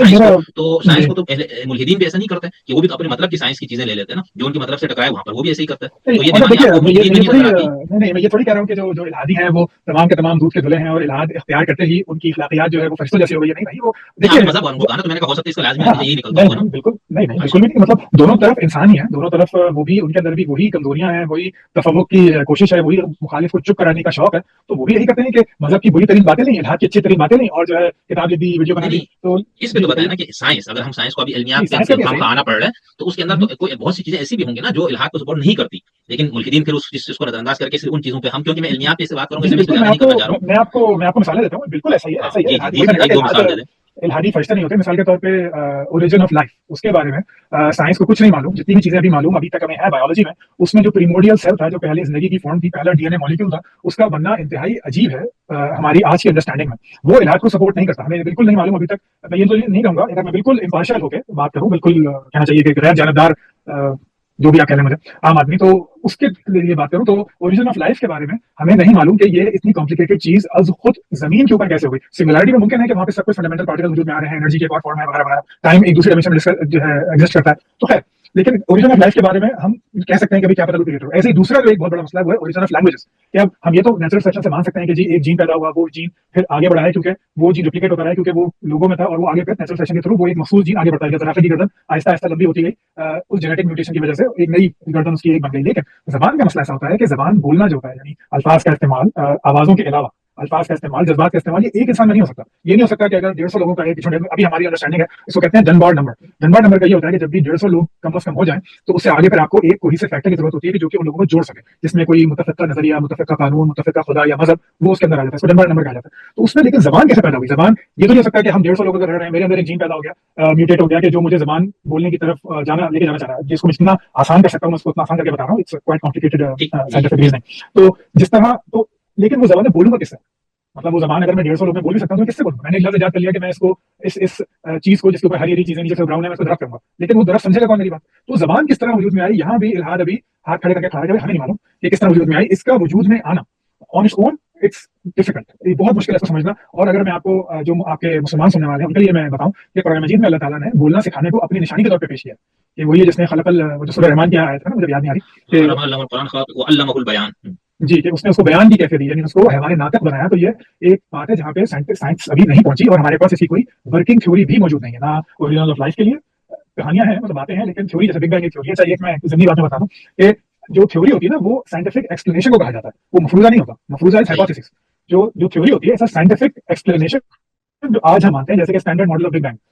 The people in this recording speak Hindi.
साइंस मेरा को। तो साइंस जी को तो मुल्हिदीन भी ऐसा नहीं करते कि वो भी तो अपने मतलब की साइंस की चीजें ले लेते हैं ना, जो उनकी मतलब से टकराए वहां पर वो भी ऐसे ही करते हैं। नहीं, तो ये मतलब बेमानी देखिए, आपको मुल्हिदीन में मैं ये नहीं थोड़ी नजर आती। नहीं नहीं, मैं ये थोड़ी कह रहा हूँ कि जो जो इल्हादी हैं वो तमाम के तमाम दूध के धुले हैं और इल्हाद इख्तियार करते ही उनकी अखलाकियात जो है वो फरिश्तों जैसी हो गई है। नहीं भाई, वो नहीं, आपने देखिए मजहब वालों को जो कहा ना, तो मैंने कहा हो सकता है इसका लाजमी हाँ नतीजा यही निकलता नहीं होगा ना। नहीं बिल्कुल नहीं नहीं बिल्कुल अच्छा। भी नहीं, मतलब दोनों तरफ इंसान ही है, दोनों तरफ वो भी, उनके अंदर भी वही कमजोरियां हैं, वही तफव्वुक की कोशिश है, वही मुखालिफ को चुप कराने का शौक है। तो वो भी यही करते हैं कि मजहब की बुरी तरीन बातें नहीं, इल्हाद की अच्छी तरीन बातें नहीं, और जो है किताब लिख दी, वीडियो बना नहीं दी। नहीं, तो इस पे जी तो बताया बताइए। ना कि साइंस, अगर हम साइंस को अभी जी इल्मियात साइंस का के भी ऐसा खाम ही खा है। आना पड़ रहा है, तो उसके अंदर तो कोई बहुत सी चीजें ऐसी भी होंगी ना जो इल्हाद को सपोर्ट नहीं करती। लेकिन मुल्हिदीन फिर उस चीज को नजरअंदाज करके सिर्फ उन चीजों पे हम, क्योंकि मैं इल्मियात पे से बात करूंगा जी इसलिए जी मैं इस पे बिल्कुल, ज्यादा नहीं करना चाह रहा हूँ। मैं आपको मिसालें देता हूँ, बिल्कुल ऐसा ही है, हाँ ऐसा ही है। जी जी, इल्हादी दिए वही भी मैंने एक कहा दो कि मिसाल दे इल्हाद, दें। इल्हादी फरिश्ते नहीं होते। मिसाल के तौर पे ओरिजिन ऑफ लाइफ, उसके बारे में साइंस को कुछ नहीं मालूम, जितनी भी चीजें अभी मालूम अभी तक हमें है बायोलॉजी में, उसमें जो प्रीमोर्डियल सेल था, जो पहले जिंदगी की फॉर्म थी, पहला डीएनए मॉलिक्यूल था, उसका बनना इंतहाई अजीब है हमारी आज की अंडरस्टैंडिंग में। वो इल्हाद को सपोर्ट नहीं करता, हमें बिल्कुल नहीं मालूम अभी तक। मैं ये तो नहीं कहूंगा, अगर मैं बिल्कुल इम्पार्शियल होकर बात करूं, बिल्कुल कहना चाहिए कि गैर जानबदार, जो भी आप कह लें मुझे, आम आदमी, तो उसके लिए बात करूं तो ओरिजिन ऑफ लाइफ के बारे में हमें नहीं मालूम कि ये इतनी कॉम्प्लिकेटेड चीज अज खुद जमीन के ऊपर कैसे हुई। सिंगुलैरिटी में मुमकिन है कि वहां पे सब कुछ फंडामेंटल पार्टिकल वजूद में आ रहे हैं, एनर्जी के एक और फॉर्म है वगैरह वगैरह, टाइम एक दूसरे डायमेंशन में जो है एग्जिस्ट करता है, तो खैर। लेकिन ओरिजिन ऑफ लाइफ के बारे में हम कह सकते हैं कि अभी क्या पता क्रिएटर हो। ऐसे ही दूसरा जो एक बहुत बड़ा मसला है वो है ओरिजिन ऑफ लैंग्वेजेस, कि अब हम ये तो नेचुरल सिलेक्शन से मान सकते हैं कि जी एक जीन पैदा हुआ, वो जीन फिर आगे बढ़ा है क्योंकि वो जीन रिप्लिकेट होता रहा है, क्योंकि वो लोगों में था, और वो आगे फिर नेचुरल सिलेक्शन के थ्रू वो एक मखसूस जीन आगे बढ़ता है, जैसे की गर्दन आहिस्ता आहिस्ता लंबी होती गई उस जेनेटिक म्यूटेशन की वजह से एक नई गर्दन उसकी एक बन गई। लेकिन जबान का मसला ऐसा होता है कि जबान बोलना जो होता है, यानी अल्फाज का इस्तेमाल, आवाजों के अलावा अल्फाज का इस्तेमाल, जज्बात का इस्तेमाल, ये एक इंसान में नहीं हो सकता। ये नहीं हो सकता कि अगर 150 लोगों का एक छोटे, अभी हमारी अंडरस्टैंडिंग है, इसको कहते हैं डनबार नंबर। डनबार नंबर का ये होता है कि जब भी 150 लोग कम से कम हो जाए, तो उससे आगे फिर आपको एक कोई से फैक्टर की जरूरत होती है कि जो कि उन लोगों को जोड़ सके, जिसमें कोई मुतफिका नजरिया, मुतफिका कानून, मुतफिका खुदा या मजहब, वो उसके अंदर आ जाता है, इसको डनबार नंबर कहा जाता है। तो उसमें लेकिन जबान कैसे पैदा हुई? जबान ये तो नहीं हो सकता कि हम 150 लोगों का रह रहे हैं, मेरे अंदर एक जीन पैदा हो गया, म्यूटेट हो गया, कि जो मुझे जबान बोलने की तरफ जाना लेके जाना चाह रहा है, जिसको मैं जितना आसान कर सकता हूँ उसको उतना आसान करके बता रहा हूँ। इट्स क्वाइट कॉम्प्लिकेटेड ठीक जी। Scientific reasoning. तो जिस तरह तो, लेकिन वो जबान बोलूंगा किससे? मतलब वो जबान अगर मैं 150 लोग में बोल भी सकता हूँ तो किससे बोलूँ? मैंने एक लफ्ज याद कर लिया कि मैं इसको इस चीज को जिसके ऊपर हरी हरी चीजें नीचे से ब्राउन है, मैं इसको दरख्त करूंगा, लेकिन वो दरख्त समझेगा कौन मेरी बात? तो जबान किस तरह वजूद में आई, यहाँ भी इल्हाद अभी हाथ खड़े करके खड़ा है कि हमें नहीं मालूम कि किस तरह वजूद में आई। इसका वजूद में आना on its own it's difficult, ये बहुत मुश्किल है इसको समझना। और अगर मैं आपको जो आपके मुसलमान सुनने वाले हैं उनके लिए मैं बताऊं कि कुरान मजीद में अल्लाह ताला ने बोलना सिखाने को अपनी निशानी के तौर पे पेश किया, कि वही है जिसने खलकल, वो जो सूरह रहमान की आयत है ना, मुझे याद नहीं आ रही कि अल्लाहुल बयान। जी, कि उसने उसको बयान की कैफियत दी, यानी उसको हैवान नातक बनाया। तो ये एक बात है जहाँ पे साइंस अभी नहीं पहुंची, और हमारे पास इसकी कोई वर्किंग थ्योरी भी मौजूद नहीं है ना। ओरिजिन ऑफ लाइफ के लिए कहानियां हैं, मतलब बातें हैं, लेकिन थ्योरी जैसे बिग बैंग थ्योरी है। चाहिए, मैं जमीनी बात में बता दूं कि जो थ्योरी होती है ना, वो साइंटिफिक एक्सप्लेनेशन को कहा जाता है, वो मफरूजा नहीं होता। मफरूजा इज सही। हाइपोथेसिस। जो जो थ्योरी होती है, ऐसा साइंटिफिक एक्सप्लेनेशन जो आज हम मानते हैं, जैसे कि standard model of big bang,